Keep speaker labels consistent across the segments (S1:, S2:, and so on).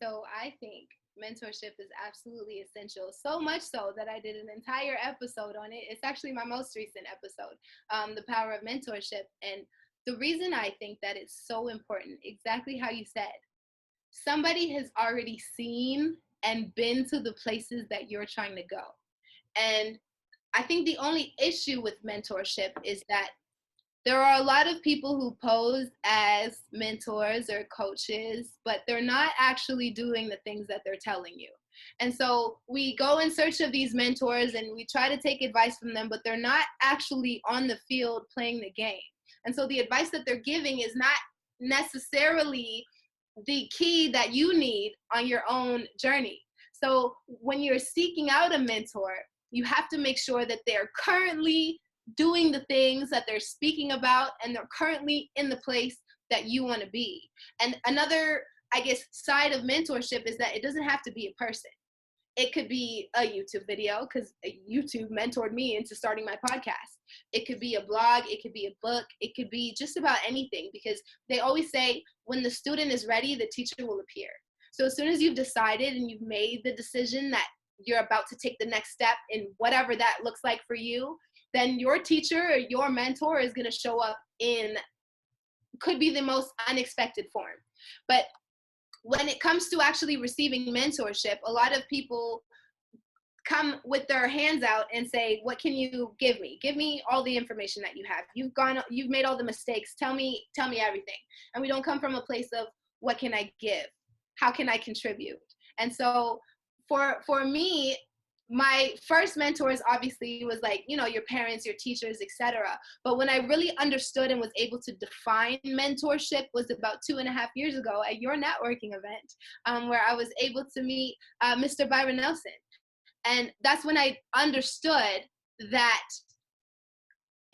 S1: So I think mentorship is absolutely essential, so much so that I did an entire episode on it. It's actually my most recent episode, The Power of Mentorship. And the reason I think that it's so important, exactly how you said, somebody has already seen and been to the places that you're trying to go. And I think the only issue with mentorship is that there are a lot of people who pose as mentors or coaches, but they're not actually doing the things that they're telling you. And so we go in search of these mentors and we try to take advice from them, but they're not actually on the field playing the game. And so the advice that they're giving is not necessarily the key that you need on your own journey. So when you're seeking out a mentor, you have to make sure that they're currently doing the things that they're speaking about and they're currently in the place that you want to be. And another, I guess, side of mentorship is that it doesn't have to be a person. It could be a YouTube video, because YouTube mentored me into starting my podcast. It could be a blog. It could be a book. It could be just about anything, because they always say when the student is ready, the teacher will appear. So as soon as you've decided and you've made the decision that you're about to take the next step in whatever that looks like for you, then your teacher or your mentor is going to show up in, could be the most unexpected form. But when it comes to actually receiving mentorship, a lot of people come with their hands out and say, what can you give me? Give me all the information that you have. You've made all the mistakes. Tell me everything. And we don't come from a place of, what can I give? How can I contribute? And so for me, my first mentors obviously was like, your parents, your teachers, etc. But when I really understood and was able to define mentorship was about 2.5 years ago at your networking event, where I was able to meet Mr. Byron Nelson. And that's when I understood that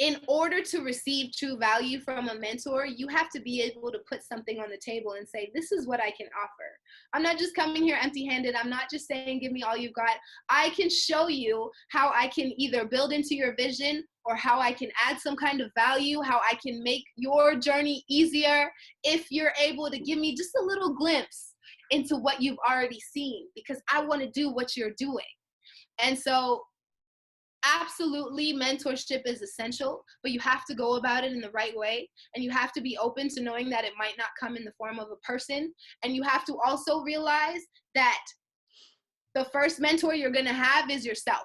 S1: in order to receive true value from a mentor, you have to be able to put something on the table and say, this is what I can offer. I'm not just coming here empty-handed. I'm not just saying, give me all you've got. I can show you how I can either build into your vision or how I can add some kind of value, how I can make your journey easier if you're able to give me just a little glimpse into what you've already seen, because I want to do what you're doing. And so absolutely, mentorship is essential, but you have to go about it in the right way. And you have to be open to knowing that it might not come in the form of a person. And you have to also realize that the first mentor you're going to have is yourself.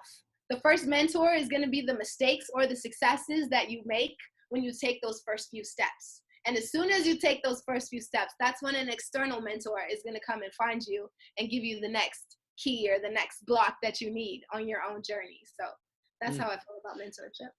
S1: The first mentor is going to be the mistakes or the successes that you make when you take those first few steps. And as soon as you take those first few steps, that's when an external mentor is going to come and find you and give you the next key or the next block that you need on your own journey. So that's how I feel about mentorship.